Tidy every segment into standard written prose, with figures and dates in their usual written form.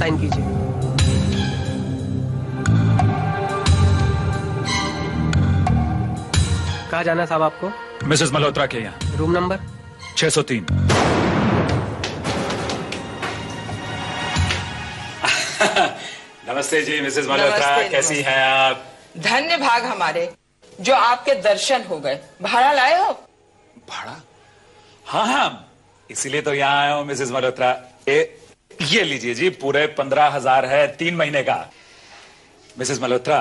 Sign कीजिए। कहाँ जाना है साहब आपको? मिसेस मल्होत्रा के यहाँ। Room number 603। नमस्ते जी मिसेस मल्होत्रा, कैसी हैं आप? धन्य भाग हमारे जो आपके दर्शन हो गए। भाड़ा लाए हो? भाड़ा? हाँ हाँ, इसीलिए तो यहाँ आया हूँ मिसेस मल्होत्रा। ये लीजिए जी, पूरे 15,000 है 3 महीने का। मिसेस मल्होत्रा,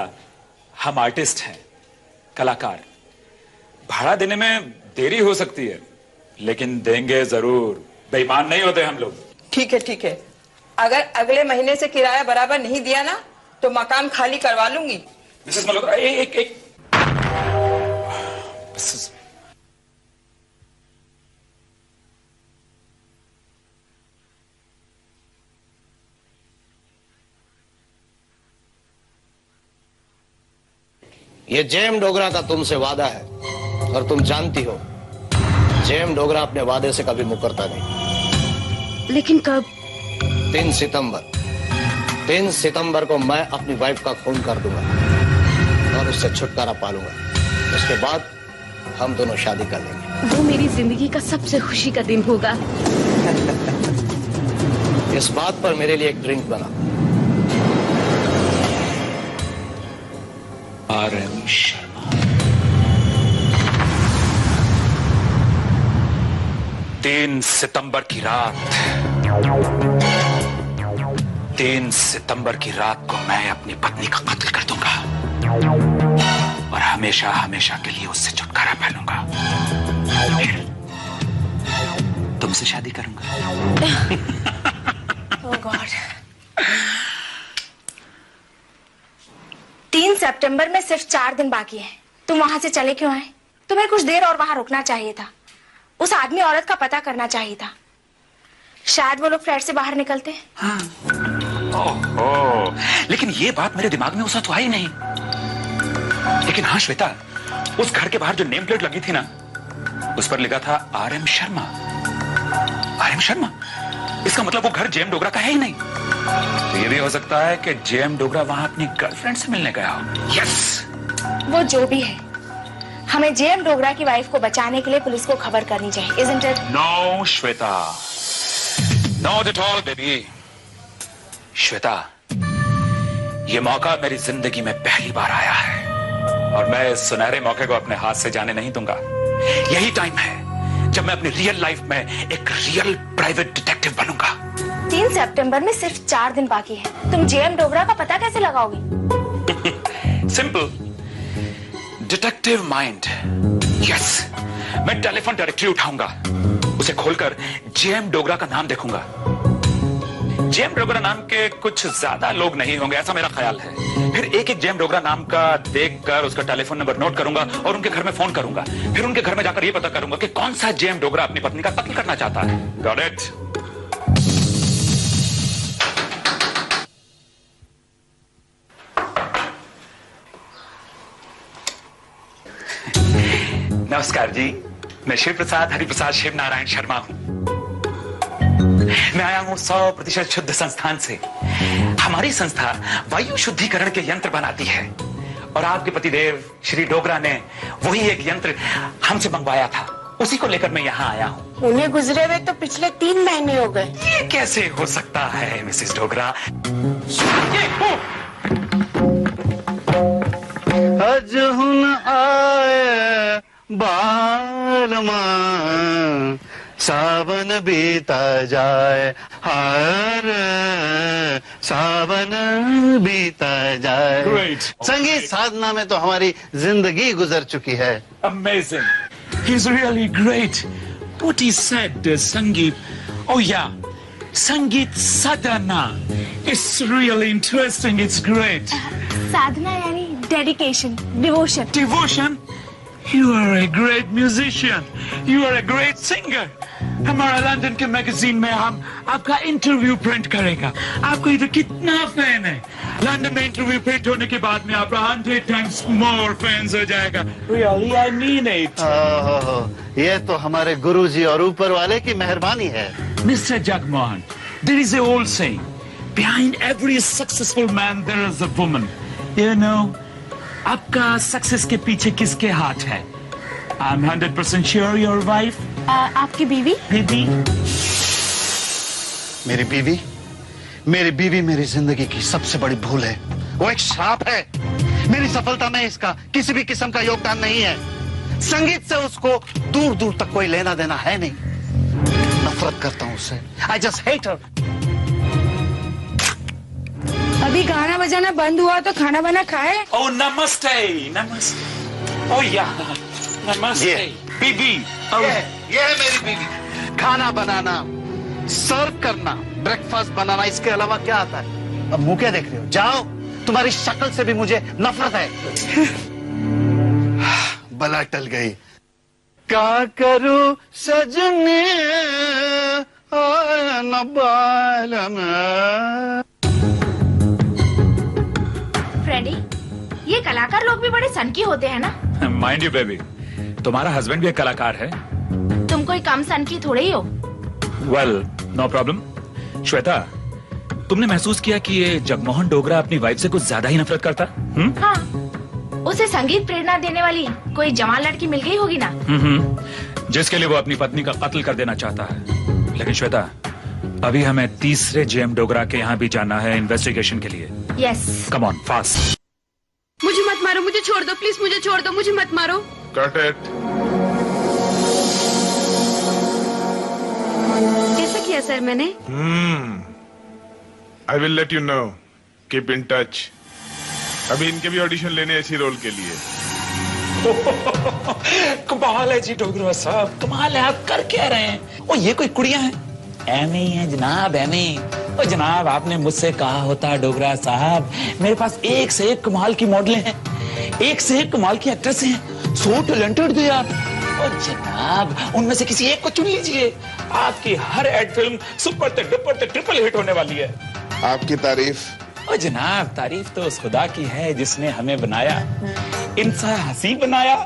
हम आर्टिस्ट हैं, कलाकार। भाड़ा देने में देरी हो सकती है, लेकिन देंगे जरूर। बेईमान नहीं होते हम लोग। ठीक है ठीक है, अगर अगले महीने से किराया बराबर नहीं दिया ना तो मकान खाली करवा लूंगी। मिसेस मल्होत्रा, एक ये जेएम डोगरा का तुमसे वादा है और तुम जानती हो जेएम डोगरा अपने वादे से कभी मुकरता नहीं। लेकिन कब? 3 सितंबर। 3 सितंबर को मैं अपनी वाइफ का खून कर दूंगा और उससे छुटकारा पालूंगा। उसके बाद हम दोनों शादी कर लेंगे। वो मेरी जिंदगी का सबसे खुशी का दिन होगा। इस बात पर मेरे लिए एक ड्रिंक बना। RM शर्मा। 3 सितंबर की रात, 3 सितंबर की रात को मैं अपनी पत्नी का कत्ल कर दूंगा और हमेशा हमेशा के लिए उससे छुटकारा पालूंगा। फिर तुमसे शादी करूंगा। ओह गॉड। 3 सितंबर में सिर्फ 4 दिन बाकी है। तुम वहां से चले क्यों आए? तुम्हें कुछ देर और वहां रुकना चाहिए था। उस आदमी औरत का पता करना चाहिए था। शायद वो लोग फ्लैट से बाहर निकलते। हाँ। ओहो, लेकिन ये बात मेरे दिमाग में उस वक्त आई नहीं। लेकिन हाँ श्वेता, उस घर के बाहर जो नेम प्लेट लगी थी ना, उस पर लिखा था RM शर्मा। RM शर्मा, इसका मतलब वो घर जेएम डोगरा का है ही नहीं। तो ये भी हो सकता है कि जेएम डोगरा वहां अपनी गर्लफ्रेंड से मिलने गया हो। यस। वो जो भी है, हमें जेएम डोगरा की वाइफ को बचाने के लिए पुलिस को खबर करनी चाहिए। Isn't it? No Shweta, not at all baby. Shweta, ये मौका मेरी जिंदगी में पहली बार आया है और मैं इस सुनहरे मौके को अपने हाथ से जाने नहीं दूंगा। यही टाइम है जब मैं अपनी रियल लाइफ में एक रियल प्राइवेट डिटेक्टिव बनूंगा। 3 सितंबर में सिर्फ 4 दिन बाकी है। तुम जेएम डोगरा का पता कैसे लगाओगी? Simple, detective mind. यस, मैं टेलीफोन डायरेक्टरी उठाऊंगा, उसे खोलकर जेएम डोगरा का नाम देखूंगा। जेएम डोगरा नाम के कुछ ज्यादा लोग नहीं होंगे, ऐसा मेरा ख्याल है। फिर एक एक जेएम डोगरा नाम का देखकर उसका टेलीफोन नंबर नोट करूंगा और उनके घर में फोन करूंगा। फिर उनके घर में जाकर यह पता करूंगा कि कौन सा जेएम डोगरा अपनी पत्नी का कत्ल करना चाहता है। Got it? नमस्कार जी, मैं शिव प्रसाद हरिप्रसाद शिव नारायण शर्मा हूं। मैं आया हूं 100% शुद्ध संस्थान से। हमारी संस्था वायु शुद्धिकरण के यंत्र बनाती है और आपके पतिदेव श्री डोगरा ने वही एक यंत्र हमसे मंगवाया था। उसी को लेकर मैं यहाँ आया हूँ। उन्हें गुजरे हुए तो पिछले 3 महीने हो गए। ये कैसे हो सकता है मिसेस डोगरा? अज हुन आए बालमा सावन बीता जाए, हर सावन बीता जाए। Great. संगीत साधना में तो हमारी जिंदगी गुजर चुकी है। Amazing. He's really great. What he said, Sangeet. Oh yeah, Sangeet Sadhana. It's really interesting. It's great. साधना यानी dedication, devotion. Devotion. You are a great musician. You are a great singer. हमारा लंदन के magazine में हम आपका interview print करेगा। आपको इधर कितना फैन है। लंदन में इंटरव्यू प्रिंट होने के बाद में आपका 100 times more फैंस हो जाएगा। Really, I mean it. ये तो हमारे गुरुजी और ऊपर वाले की मेहरबानी है। Mr. Jagmohan, there is a old saying, behind every successful man there is a woman. You know, आपका सक्सेस के पीछे किसके हाथ है? I'm 100% sure your wife. आपकी बीवी? बीवी? मेरी बीवी मेरी जिंदगी की सबसे बड़ी भूल है। वो एक श्राप है। मेरी सफलता में इसका किसी भी किस्म का योगदान नहीं है। संगीत से उसको दूर दूर तक कोई लेना देना है नहीं। नफरत करता हूं उससे। I just hate her. अभी गाना बजाना बंद हुआ तो खाना बना खाए? Oh, namaste, namaste. Oh yeah, namaste. बीवी. ये है मेरी बीवी। खाना बनाना, सर्व करना, ब्रेकफास्ट बनाना, इसके अलावा क्या आता है? अब मुंह क्या देख रहे हो? जाओ, तुम्हारी शक्ल से भी मुझे नफरत है। बला टल गई। क्या करूं सजने न बाल में। फ्रेंडी, ये कलाकार लोग भी बड़े सनकी होते हैं ना? माइंड यू बेबी, तुम्हारा हस्बैंड भी एक कलाकार है। तुम कोई कम सनकी थोड़े ही हो। Well, no problem. श्वेता, तुमने महसूस किया कि ये जगमोहन डोगरा अपनी वाइफ से कुछ ज्यादा ही नफरत करता? हाँ, उसे संगीत प्रेरणा देने वाली कोई जवान लड़की मिल गई होगी ना? जिसके लिए वो अपनी पत्नी का कत्ल कर देना चाहता है। लेकिन श्वेता, अभी हमें तीसरे जेएम डोगरा के यहाँ भी जाना है इन्वेस्टिगेशन के लिए। यस। Come on, fast. मुझे मत मारो, मुझे छोड़ दो प्लीज, मुझे छोड़ दो, मुझे मत मारो। Cut it. कैसा किया सर मैंने? I will let you know. Keep in touch. अभी इनके भी ऑडिशन लेने इसी रोल के लिए। कमाल है जी डोगरा साहब, कमाल है। आप कर क्या रहे हैं? ओ, ये कोई कुड़ियां हैं? एमे ही है जनाब, एमे। ओ जनाब, आपने मुझसे कहा होता डोगरा साहब, मेरे पास एक से एक कमाल की मॉडलें हैं, एक से एक कमाल की एक्ट्रेस हैं। So talented they are. ओ जनाब, उनमें से किसी एक को चुन लीजिए। आपकी हर एड फिल्म सुपर ते डुपर ते ट्रिपल हिट होने वाली है। आपकी तारीफ? ओ जनाब, तारीफ तो उस खुदा की है जिसने हमें बनाया, इंसा हसी बनाया,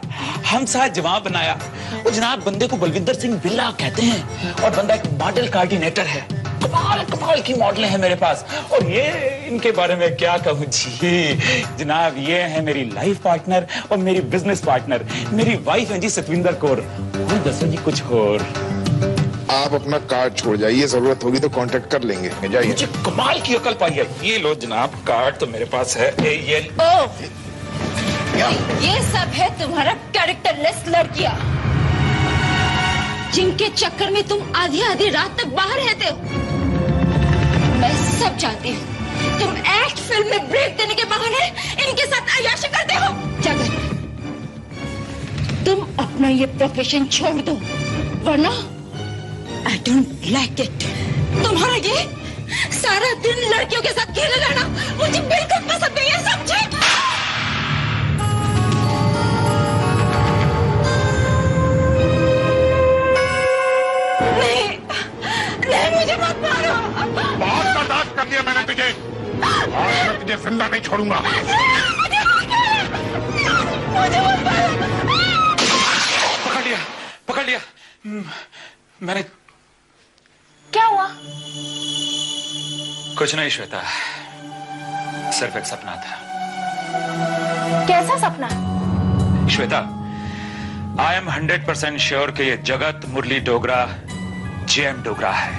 हमसा जवां बनाया। ओ जनाब, बंदे को बलविंदर सिंह बिल्ला कहते हैं और बंदा एक मॉडल कोऑर्डिनेटर है। कमाल कमाल की मॉडलें हैं मेरे पास। और ये इनके बारे में क्या कहूँ जी जनाब, ये है मेरी लाइफ पार्टनर और मेरी बिजनेस पार्टनर, मेरी वाइफ है जी सतविंदर कौर। दसो जी कुछ और। आप अपना कार्ड छोड़ जाइए, जरूरत होगी तो कांटेक्ट कर लेंगे। जाइए। मुझे कमाल की अकल पाई है। ये लो जनाब, कार्ड तो मेरे पास है। ये सब है तुम्हारा कैरेक्टरलेस लड़कियां, जिनके चक्कर में तुम आधी आधी रात तक बाहर रहते हो। मैं सब जानती हूँ। तुम एक्ट फिल्म में ब्रेक देने के बहाने इनके साथ अय्याशी करते हो। जगन, तुम अपना ये प्रोफेशन छोड़ दो, वरना I don't like it। तुम्हारा ये सारा दिन लड़कियों के साथ खेले रहना मुझे बिल्कुल पसंद नहीं है, समझे? नहीं, मुझे मत मारो। बहुत बर्दाश्त कर लिया मैंने तुझे। आज मैं तुझे जिंदा नहीं छोड़ूंगा। मुझे मत मारो। पकड़ लिया। मैंने क्या हुआ? कुछ नहीं श्वेता, सिर्फ एक सपना था। कैसा सपना? श्वेता, आई एम 100% श्योर कि ये जगत मुरली डोगरा जेएम डोगरा है।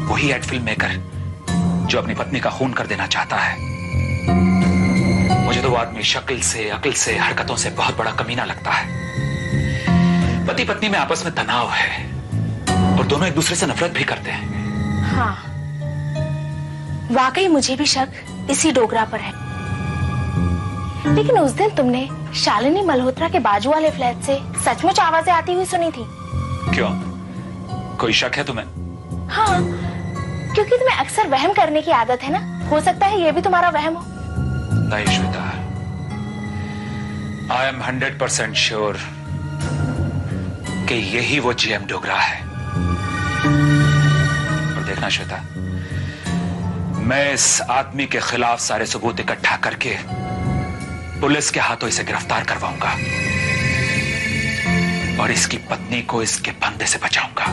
वही एड फिल्म मेकर जो अपनी पत्नी का खून कर देना चाहता है। मुझे तो वो आदमी शक्ल से, अकल से, हरकतों से बहुत बड़ा कमीना लगता है। पति पत्नी में आपस में तनाव है और दोनों एक दूसरे से नफरत भी करते हैं। हाँ, वाकई मुझे भी शक इसी डोगरा पर है। लेकिन उस दिन तुमने शालिनी मल्होत्रा के बाजू वाले फ्लैट से सचमुच आवाजें आती हुई सुनी थी। क्यों, कोई शक है तुम्हें? हाँ, क्योंकि तुम्हें अक्सर वहम करने की आदत है ना। हो सकता है ये भी तुम्हारा वहम हो। नहीं श्वेता, आई एम 100% श्योर कि यही वो जेएम डोगरा है। और देखना श्वेता, मैं इस आदमी के खिलाफ सारे सबूत इकट्ठा करके पुलिस के हाथों इसे गिरफ्तार करवाऊंगा और इसकी पत्नी को इसके फंदे से बचाऊंगा।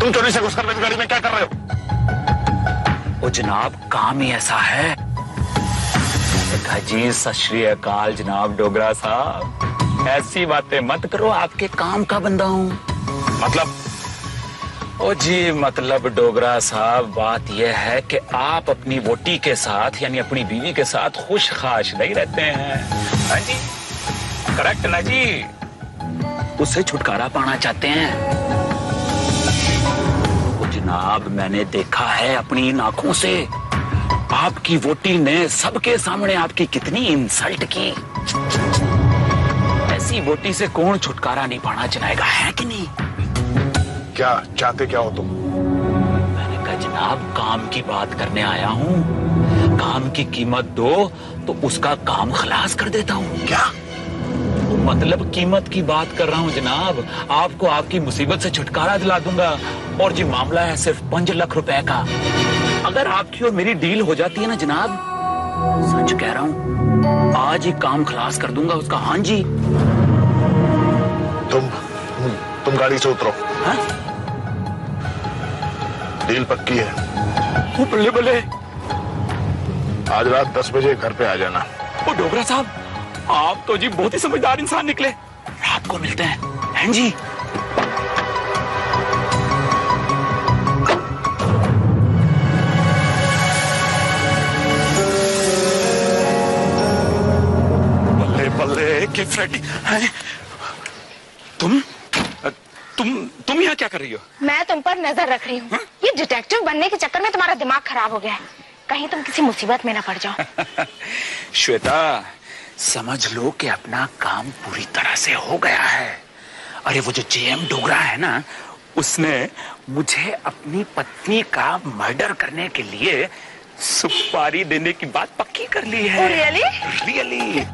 तुम चोरी से घुसकर मेरी गाड़ी में क्या कर रहे हो? वो जनाब काम ही ऐसा है। जी सत श्री अकाल जनाब डोगरा साहब, ऐसी बातें मत करो, आपके काम का बंदा हूं। मतलब? ओ जी मतलब डोगरा साहब बात यह है कि आप अपनी वोटी के साथ यानी अपनी बीवी के साथ खुश खाश नहीं रहते हैं। हाँ जी करेक्ट ना जी, उससे छुटकारा पाना चाहते हैं। ओ जनाब मैंने देखा है अपनी इन आंखों से, आपकी वोटी ने सबके सामने आपकी कितनी इंसल्ट की। ऐसी वोटी से कौन छुटकारा नहीं पाना चाहेगा, है कि नहीं? क्या चाहते क्या हो तुम? मैंने कहा जनाब काम की बात करने आया हूँ, काम की कीमत दो तो उसका काम खलास कर देता हूँ। क्या मतलब कीमत की बात कर रहा हूँ जनाब, आपको आपकी मुसीबत से छुटकारा दिला दूंगा। और जी मामला है सिर्फ 5 लाख रुपए का। अगर आपकी और मेरी डील हो जाती है ना जनाब, सच कह रहा हूँ आज ही काम खलास कर दूंगा उसका। हाँ जी तुम गाड़ी से उतरो। हाँ? डील पक्की है। बल्ले बल्ले। आज रात 10 बजे घर पे आ जाना। ओ डोगरा साहब आप तो जी बहुत ही समझदार इंसान निकले, रात को मिलते हैं। हैं जी बल्ले बल्ले के फ्रेडी। तुम यहाँ क्या कर रही हो? मैं तुम पर नजर रख रही हूँ। ये डिटेक्टिव बनने के चक्कर में तुम्हारा दिमाग खराब हो गया है, कहीं तुम किसी मुसीबत में ना पड़ जाओ। श्वेता समझ लो कि अपना काम पूरी तरह से हो गया है। अरे वो जो जेएम डोगरा है ना, उसने मुझे अपनी पत्नी का मर्डर करने के लिए सुपारी देने की बात पक्की कर ली है। रियली? रियली।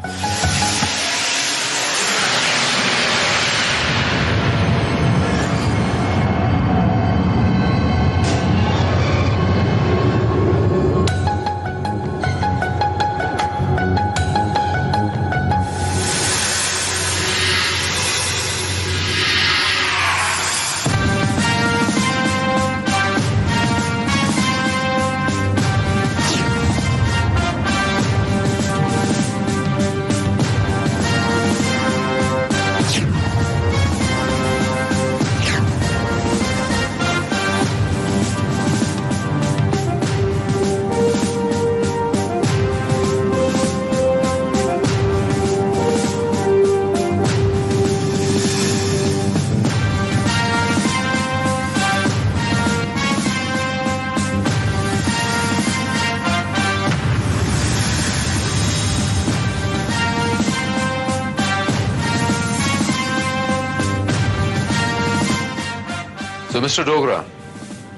तो मिस्टर डोगरा,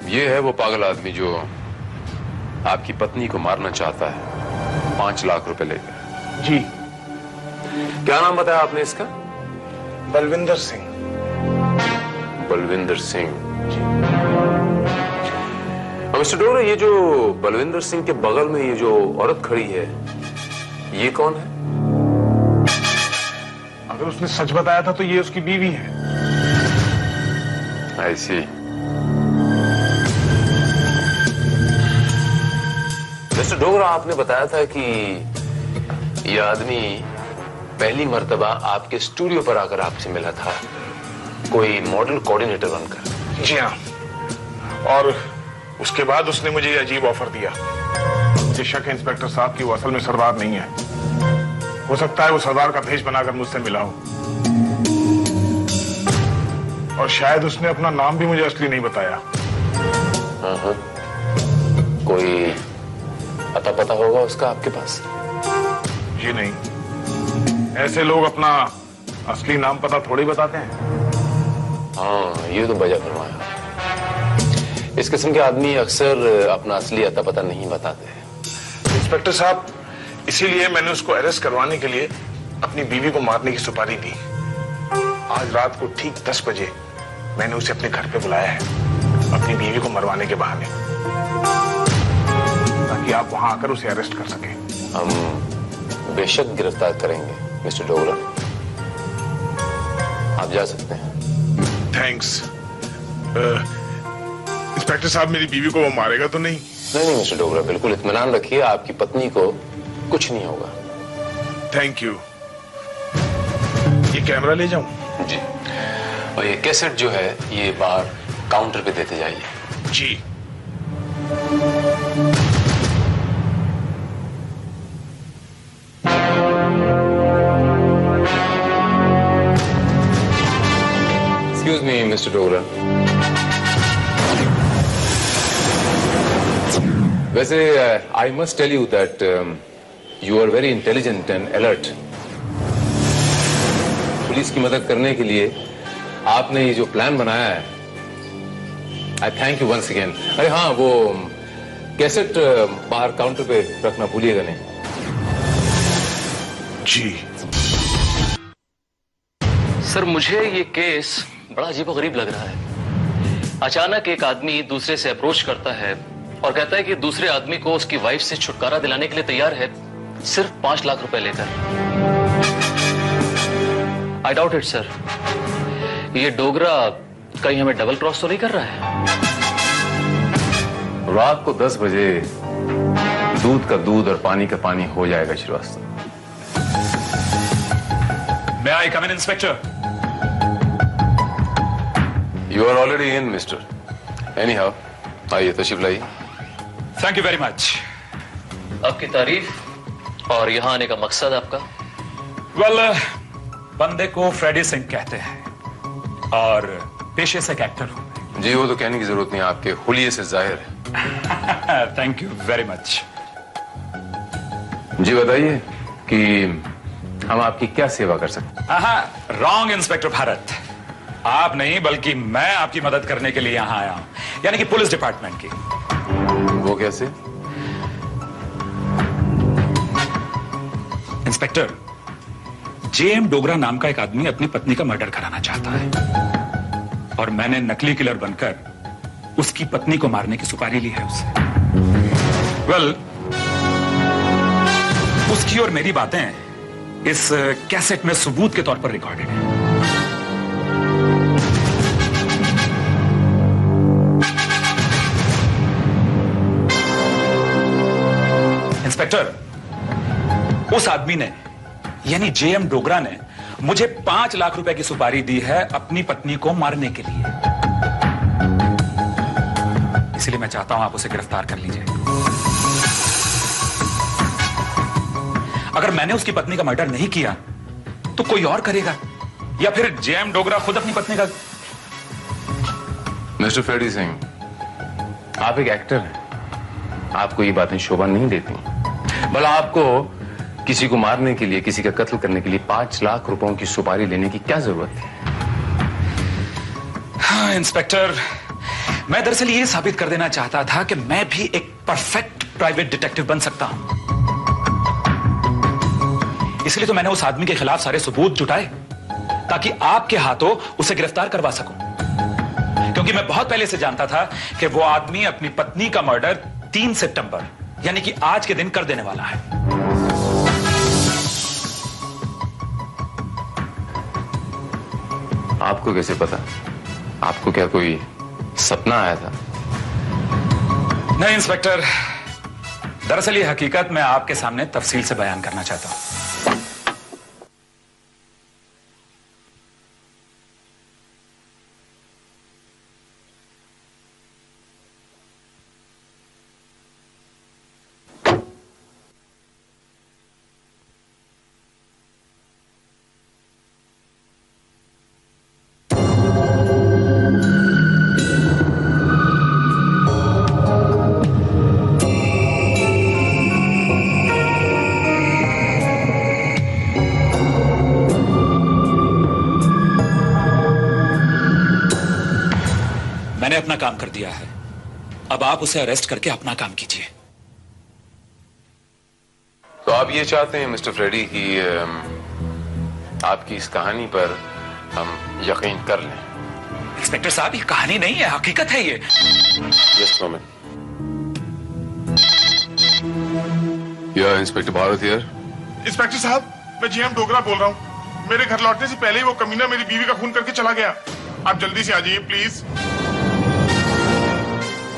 ये है वो पागल आदमी जो आपकी पत्नी को मारना चाहता है 5 लाख रुपए लेकर। जी। क्या नाम बताया आपने इसका? बलविंदर सिंह। बलविंदर सिंह जी। मिस्टर डोगरा, ये जो बलविंदर सिंह के बगल में ये जो औरत खड़ी है, ये कौन है? अगर उसने सच बताया था तो ये उसकी बीवी है। ऐसी। मिस्टर डोगरा, आपने बताया था कि यह आदमी पहली मर्तबा आपके स्टूडियो पर आकर आपसे मिला था, कोई मॉडल कोऑर्डिनेटर बनकर। जी हाँ, और उसके बाद उसने मुझे ये अजीब ऑफर दिया। मुझे शक है इंस्पेक्टर साहब की वो असल में सरदार नहीं है। हो सकता है वो सरदार का भेष बनाकर मुझसे मिला हो, और शायद उसने अपना नाम भी मुझे असली नहीं बताया। हाँ। कोई पता पता होगा उसका आपके पास? जी नहीं, ऐसे लोग अपना असली नाम पता थोड़ी बताते हैं। हाँ, ये तो बजा फरमाया। इस किस्म के आदमी अक्सर अपना असली अता पता नहीं बताते। इंस्पेक्टर साहब, इसीलिए मैंने उसको अरेस्ट करवाने के लिए अपनी बीवी को मारने की सुपारी दी। आज रात को ठीक 10 बजे मैंने उसे अपने घर पे बुलाया है, अपनी बीवी को मरवाने के बहाने, ताकि आप वहां आकर उसे अरेस्ट कर सकें। हम बेशक गिरफ्तार करेंगे मिस्टर डोगरा, आप जा सकते हैं। थैंक्स। इंस्पेक्टर साहब, मेरी बीवी को वो मारेगा तो नहीं? नहीं मिस्टर डोगरा, बिल्कुल इत्मीनान रखिए, आपकी पत्नी को कुछ नहीं होगा। Thank you. ये कैमरा ले जाऊं? जी, और ये कैसेट जो है ये बाहर काउंटर पे देते जाइए। जी। Excuse me, Mr. Dogra. वैसे I must tell you that you are very intelligent and alert. Police की मदद करने के लिए आपने ये जो प्लान बनाया है, I thank you once again. अरे हाँ, वो कैसेट बाहर काउंटर पे रखना भूलिएगा नहीं। जी। सर, मुझे ये केस बड़ा अजीबोगरीब लग रहा है। अचानक एक आदमी दूसरे से अप्रोच करता है और कहता है कि दूसरे आदमी को उसकी वाइफ से छुटकारा दिलाने के लिए तैयार है, सिर्फ 5 लाख रुपए लेकर। I doubt it sir. ये डोगरा कहीं हमें डबल क्रॉस तो नहीं कर रहा है? रात को 10 बजे दूध का दूध और पानी का पानी हो जाएगा Srivastava. May I come in, Inspector? You are already in, Mister. Anyhow, आइए तशरीफ लाइए। Thank you very much. आपकी तारीफ और यहां आने का मकसद आपका? Well, बंदे को फ्रेडी सिंह कहते हैं और पेशे से एक एक्टर हूं। जी, वो तो कहने की जरूरत नहीं, आपके हुलिये से जाहिर है। Thank you very much. जी बताइए कि हम आपकी क्या सेवा कर सकते हैं? रॉन्ग इंस्पेक्टर भारत, आप नहीं बल्कि मैं आपकी मदद करने के लिए यहां आया हूं, यानी कि पुलिस डिपार्टमेंट की। वो कैसे? इंस्पेक्टर, जेएम डोगरा नाम का एक आदमी अपनी पत्नी का मर्डर कराना चाहता है और मैंने नकली किलर बनकर उसकी पत्नी को मारने की सुपारी ली है उससे। वेल, उसकी और मेरी बातें इस कैसेट में सबूत के तौर पर रिकॉर्डेड है। इंस्पेक्टर, उस आदमी ने यानी जेएम डोगरा ने मुझे 5 लाख रुपए की सुपारी दी है अपनी पत्नी को मारने के लिए। इसलिए मैं चाहता हूं आप उसे गिरफ्तार कर लीजिए। अगर मैंने उसकी पत्नी का मर्डर नहीं किया तो कोई और करेगा, या फिर जेएम डोगरा खुद अपनी पत्नी का। मिस्टर फ्रेडी सिंह, आप एक एक्टर हैं, आपको ये बातें शोभा नहीं देती। भला आपको किसी को मारने के लिए, किसी का कत्ल करने के लिए 5 लाख रुपयों की सुपारी लेने की क्या जरूरत है? हाँ इंस्पेक्टर, मैं दरअसल ये साबित कर देना चाहता था कि मैं भी एक परफेक्ट प्राइवेट डिटेक्टिव बन सकता हूं। इसलिए तो मैंने उस आदमी के खिलाफ सारे सबूत जुटाए ताकि आपके हाथों उसे गिरफ्तार करवा सकूं, क्योंकि मैं बहुत पहले से जानता था कि वो आदमी अपनी पत्नी का मर्डर 3 सितंबर यानी कि आज के दिन कर देने वाला है। आपको कैसे पता? आपको क्या कोई सपना आया था? नहीं इंस्पेक्टर, दरअसल ये हकीकत मैं आपके सामने तफसील से बयान करना चाहता हूं। मैंने अपना काम कर दिया है, अब आप उसे अरेस्ट करके अपना काम कीजिए। तो आप ये चाहते हैं मिस्टर फ्रेडी कि आपकी इस कहानी पर हम यकीन कर लें? इंस्पेक्टर साहब, ये कहानी नहीं है, हकीकत है ये। Just moment. या इंस्पेक्टर भारत हियर। इंस्पेक्टर साहब, मैं जेएम डोगरा बोल रहा हूँ। मेरे घर लौटने से पहले ही वो कमीना मेरी बीवी का खून करके चला गया। आप जल्दी से आ जाइए प्लीज।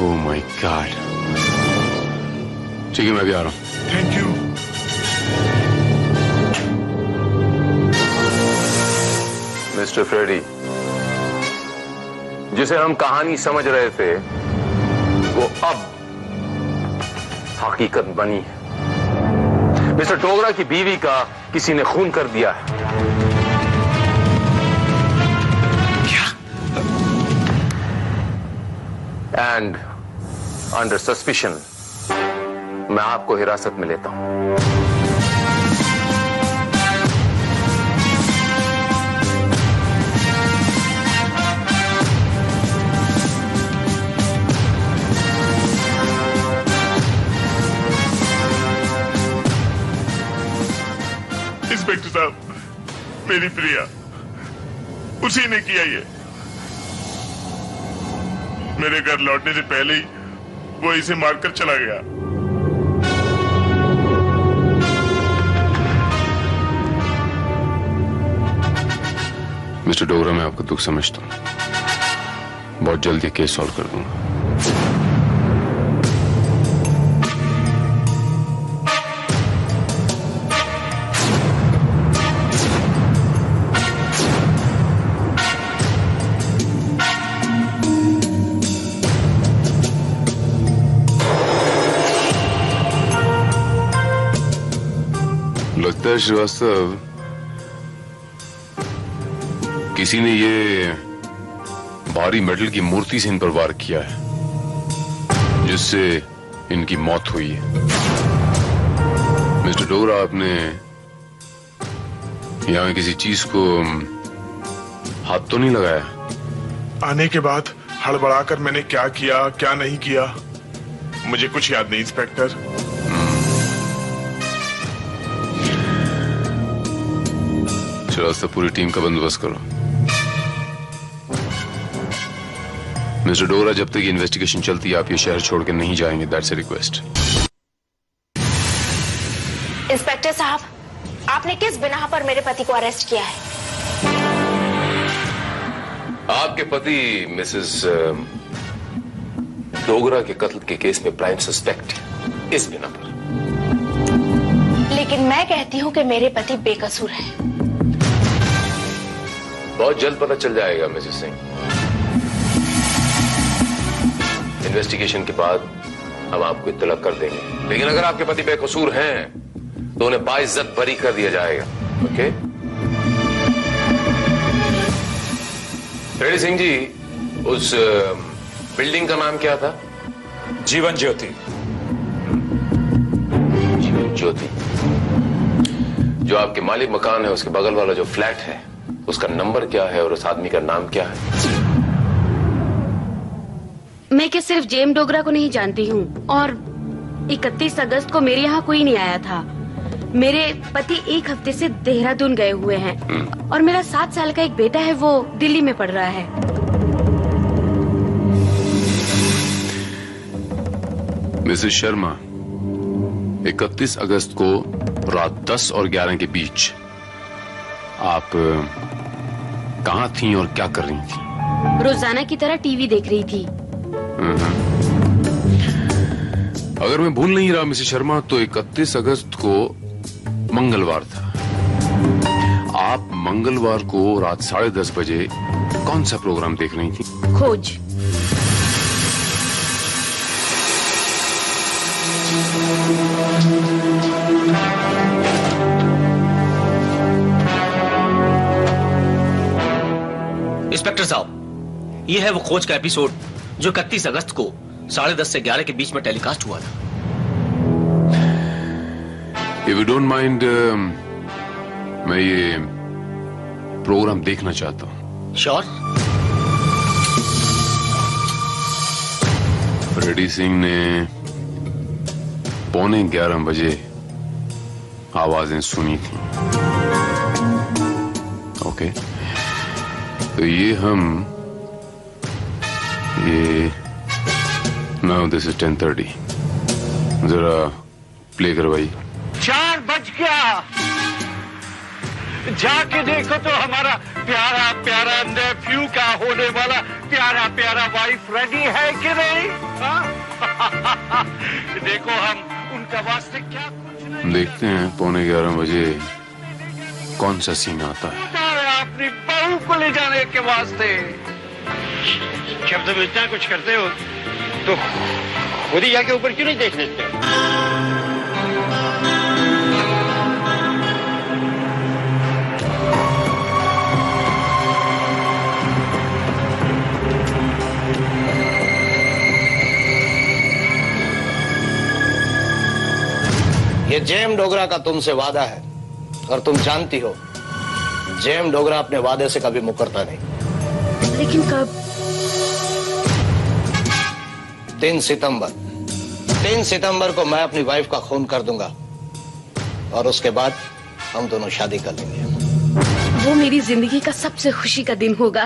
Oh my God. ठीक है, मैं भी आ रहा हूं। Thank you. मिस्टर फ्रेडी, जिसे हम कहानी समझ रहे थे वो अब हकीकत बनी है। मिस्टर डोगरा की बीवी का किसी ने खून कर दिया है। क्या? एंड अंडर सस्पिशन मैं आपको हिरासत में लेता हूं। इंस्पेक्टर साहब, मेरी प्रिया, उसी ने किया ये। मेरे घर लौटने से पहले ही वो इसे मारकर चला गया। मिस्टर डोगरा, मैं आपका दुख समझता हूं। बहुत जल्दी केस सॉल्व कर दूंगा। लगता है श्रीवास्तव, किसी ने ये भारी मेटल की मूर्ति से इन पर वार किया है, जिससे इनकी मौत हुई है। मिस्टर डोगरा, आपने यहां किसी चीज को हाथ तो नहीं लगाया? आने के बाद हड़बड़ाकर मैंने क्या किया क्या नहीं किया मुझे कुछ याद नहीं इंस्पेक्टर। श्रीवास्तव, पूरी टीम का बंदोबस्त करो। मिस्टर डोगरा, जब तक ये इन्वेस्टिगेशन चलती है आप ये शहर छोड़ के नहीं जाएंगे। That's a request. इंस्पेक्टर साहब, आपने किस बिना पर मेरे पति को अरेस्ट किया है? आपके पति मिसेस डोगरा के कत्ल के केस में प्राइम सस्पेक्ट इस बिना पर। लेकिन मैं कहती हूँ कि मेरे पति बेकसूर हैं। बहुत जल्द पता चल जाएगा मिसेस सिंह। इन्वेस्टिगेशन के बाद हम आपको इत्तला कर देंगे। लेकिन अगर आपके पति बेकसूर हैं तो उन्हें बाइज्जत बरी कर दिया जाएगा। ओके? रेड्डी सिंह जी, उस बिल्डिंग का नाम क्या था? जीवन ज्योति। जीवन ज्योति। जो आपके मालिक मकान है उसके बगल वाला जो फ्लैट है उसका नंबर क्या है और उस आदमी का नाम क्या है? मैं क्या सिर्फ जेम डोगरा को नहीं जानती हूँ, और 31 अगस्त को मेरे यहाँ कोई नहीं आया था। मेरे पति एक हफ्ते से देहरादून गए हुए हैं और मेरा 7 साल का एक बेटा है, वो दिल्ली में पढ़ रहा है। मिसेस शर्मा, 31 अगस्त को रात 10 और 11 के बीच आप कहाँ थीं और क्या कर रही थीं? रोजाना की तरह टीवी देख रही थी। अगर मैं भूल नहीं रहा मिसेस शर्मा, तो 31 अगस्त को मंगलवार था। आप मंगलवार को रात 10:30 बजे कौन सा प्रोग्राम देख रही थी? खोज। इंस्पेक्टर साहब, ये है वो खोज का एपिसोड जो 31 अगस्त को 10:30 से 11 के बीच में टेलीकास्ट हुआ था। If you don't mind, मैं ये प्रोग्राम देखना चाहता हूँ। श्योर। रेड्डी सिंह ने 11:15 बजे आवाजें सुनी थी। ओके, तो ये नाउ दिस इज 10:30। जरा प्ले करवाइए। 4 बज गया। जाके देखो तो हमारा प्यारा प्यारा नेफ्यू डेब्यू का होने वाला प्यारा प्यारा वाइफ रेडी है कि नहीं? हाँ? देखो हम उनका वास्ते क्या कुछ नहीं। देखते हैं 11:15 बजे कौन सा सीन आता है। अपनी बहू को ले जाने के वास्ते जब तुम इतना कुछ करते हो तो खुद ही जाके ऊपर क्यों नहीं देख लेते? ये जेम डोगरा का तुमसे वादा है और तुम जानती हो जेम डोगरा अपने वादे से कभी मुकरता नहीं। लेकिन कब? 3 सितंबर को मैं अपनी वाइफ का खून कर दूंगा और उसके बाद हम दोनों शादी कर लेंगे। वो मेरी जिंदगी का सबसे खुशी का दिन होगा।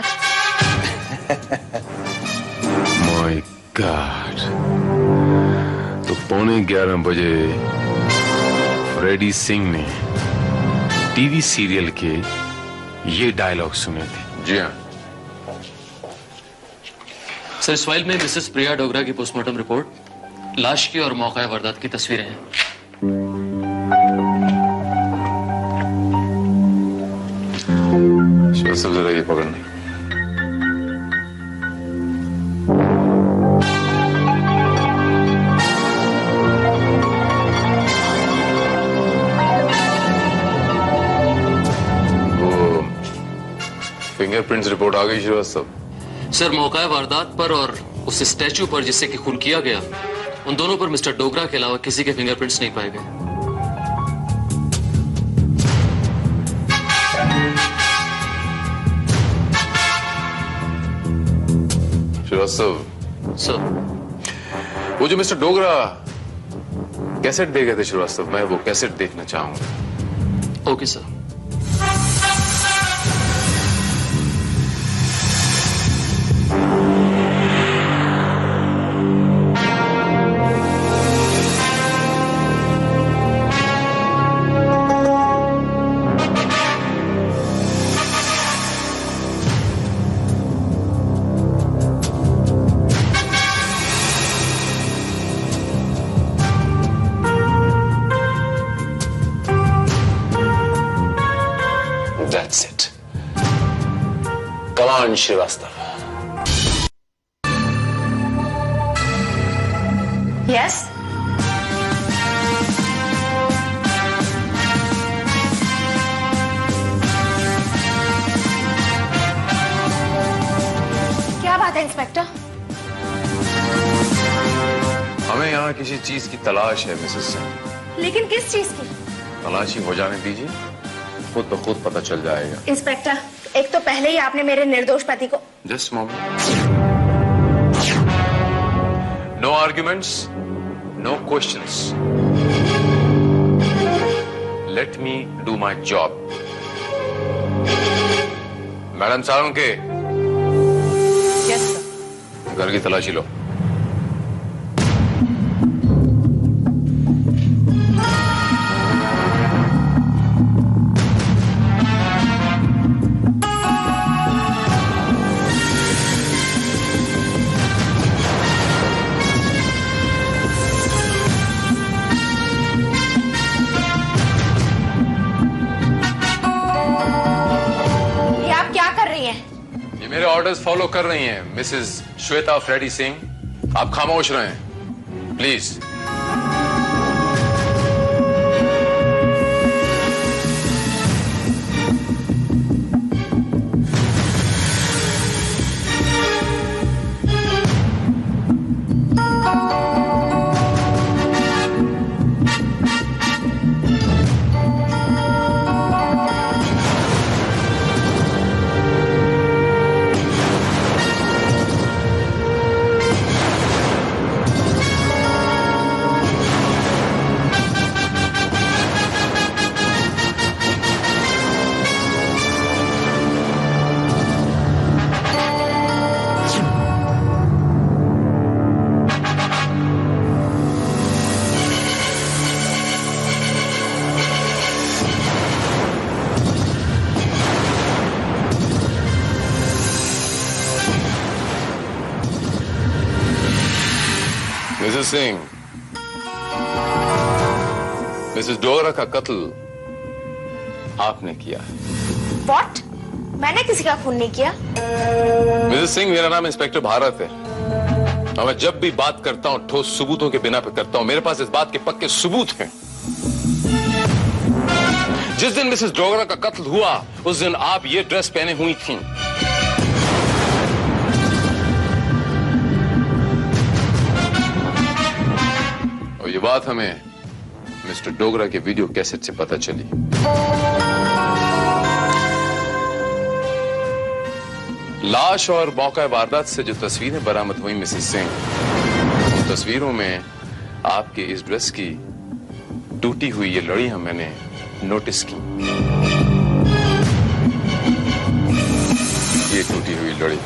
My God. तो 11:15 बजे फ्रेडी सिंह ने टीवी सीरियल के ये डायलॉग सुने थे। जी हाँ सर। इस फाइल में मिसेस प्रिया डोगरा की पोस्टमार्टम रिपोर्ट, लाश की और मौका वारदात की तस्वीरें हैं। सब जरा ये पकड़ना। फिंगरप्रिंट्स रिपोर्ट आ गई श्रीवास्तव। सर मौका वारदात पर और उस स्टैचू पर जिससे कि खून किया गया, उन दोनों पर मिस्टर डोगरा के अलावा किसी के फिंगरप्रिंट्स नहीं पाए गए। श्रीवास्तव सर वो जो मिस्टर डोगरा कैसेट दे गए थे श्रीवास्तव, मैं वो कैसेट देखना चाहूंगा। Okay sir. That's it. Come on, Srivastava. Yes? क्या बात है इंस्पेक्टर? हमें यहाँ किसी चीज की तलाश है मिसेस सिंह। लेकिन किस चीज की? तलाशी हो जाने दीजिए, खुद ब खुद पता चल जाएगा। इंस्पेक्टर, एक तो पहले ही आपने मेरे निर्दोष पति को। Just moment. No arguments, no questions. Let me do my job. Madam Salunke, yes sir. घर की तलाशी लो। मेरे ऑर्डर्स फॉलो कर रही हैं मिसेस श्वेता फ्रेडी सिंह। आप खामोश रहें please. Mrs Singh, Mrs Dogra का कत्ल आपने किया। What? मैंने किसी का खून नहीं किया। मिसेस सिंह, मेरा नाम इंस्पेक्टर भारत है और मैं जब भी बात करता हूं ठोस सबूतों के बिना पे करता हूं। मेरे पास इस बात के पक्के सबूत हैं। जिस दिन मिसेस डोगरा का कत्ल हुआ उस दिन आप ये ड्रेस पहने हुई थीं। और ये बात हमें मिस्टर डोगरा के वीडियो कैसेट से पता चली। लाश और मौका वारदात से जो तस्वीरें बरामद हुई मिसेस सिंह, उन तस्वीरों में आपके इस ड्रेस की टूटी हुई ये लड़ियां मैंने नोटिस की। ये टूटी हुई लड़ी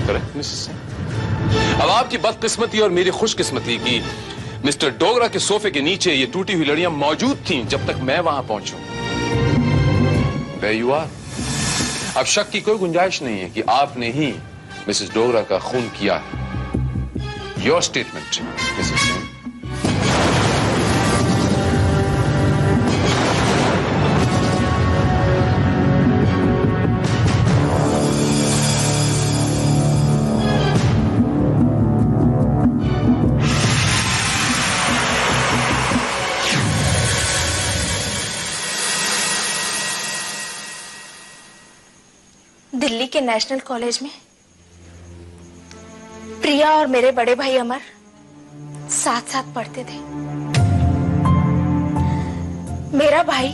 करेक्ट मिसेस सिंह। अब आपकी बदकिस्मती और मेरी खुशकिस्मती की मिस्टर डोगरा के सोफे के नीचे ये टूटी हुई लड़ियां मौजूद थीं जब तक मैं वहां पहुंचूं। There you are। अब शक की कोई गुंजाइश नहीं है कि आपने ही मिसेस डोगरा का खून किया है। Your statement, Mrs Singh. Delhi के नेशनल कॉलेज में प्रिया और मेरे बड़े भाई अमर साथ साथ पढ़ते थे। मेरा भाई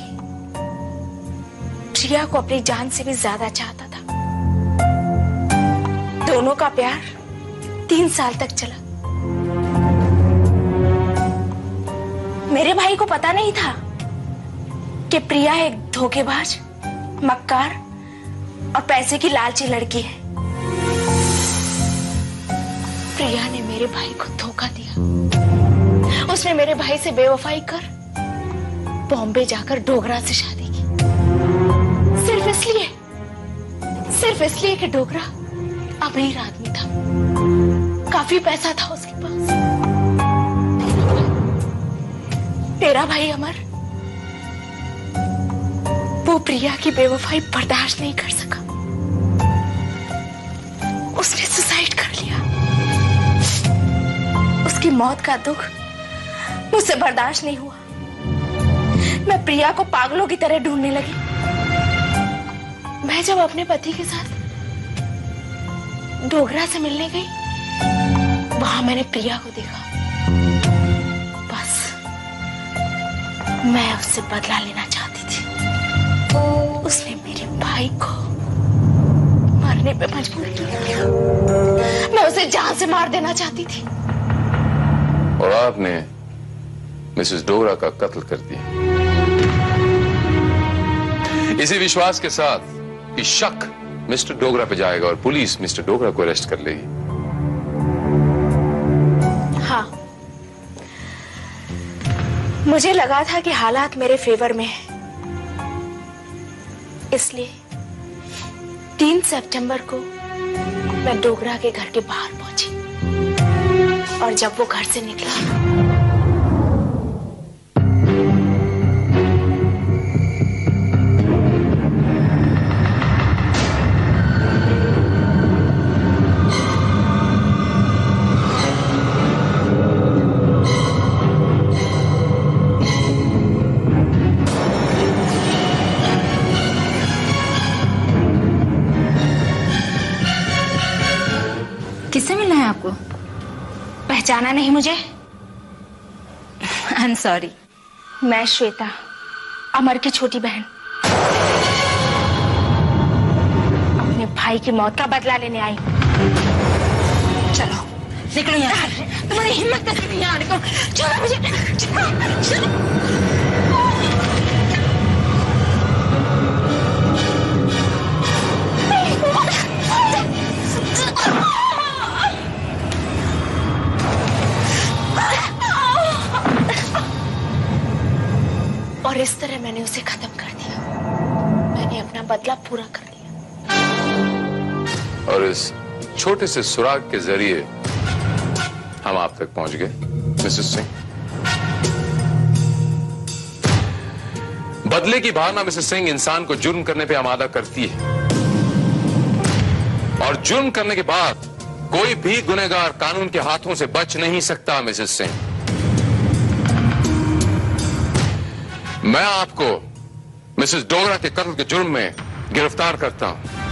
प्रिया को अपनी जान से भी ज्यादा चाहता था। दोनों का प्यार 3 साल तक चला। मेरे भाई को पता नहीं था कि प्रिया एक धोखेबाज, मक्कार और पैसे की लालची लड़की है। प्रिया ने मेरे भाई को धोखा दिया। उसने मेरे भाई से बेवफाई कर बॉम्बे जाकर डोगरा से शादी की। सिर्फ इसलिए कि डोगरा अमीर आदमी था, काफी पैसा था उसके पास। तेरा भाई अमर वो प्रिया की बेवफाई बर्दाश्त नहीं कर सका। उसने सुसाइड कर लिया। उसकी मौत का दुख मुझसे बर्दाश्त नहीं हुआ। मैं प्रिया को पागलों की तरह ढूंढने लगी। मैं जब अपने पति के साथ डोगरा से मिलने गई, वहां मैंने प्रिया को देखा। बस मैं उससे बदला लेना चाहती थी। उसने मेरे भाई को मारने पे मजबूर किया। मैं उसे जान से मार देना चाहती थी। और आपने मिसेस डोगरा का कत्ल कर दिया, इसी विश्वास के साथ कि शक मिस्टर डोगरा पे जाएगा और पुलिस मिस्टर डोगरा को अरेस्ट कर लेगी। हाँ, मुझे लगा था कि हालात मेरे फेवर में है, इसलिए 3 सितंबर को मैं डोगरा के घर के बाहर पहुंची और जब वो घर से निकला किससे मिलना है आपको? पहचाना नहीं मुझे? I am sorry. मैं श्वेता, अमर की छोटी बहन। अपने भाई की मौत का बदला लेने आई। चलो निकलो यहाँ से। तुम्हारी हिम्मत कैसे नहीं आने को? चलो मुझे चलो। और इस तरह मैंने उसे खत्म कर दिया। मैंने अपना बदला पूरा कर लिया। और इस छोटे से सुराग के जरिए हम आप तक पहुंच गए मिसेस सिंह। बदले की भावना मिसेस सिंह इंसान को जुर्म करने पे आमादा करती है, और जुर्म करने के बाद कोई भी गुनहगार कानून के हाथों से बच नहीं सकता मिसेस सिंह। मैं आपको मिसेस डोगरा के कत्ल के जुर्म में गिरफ्तार करता हूं।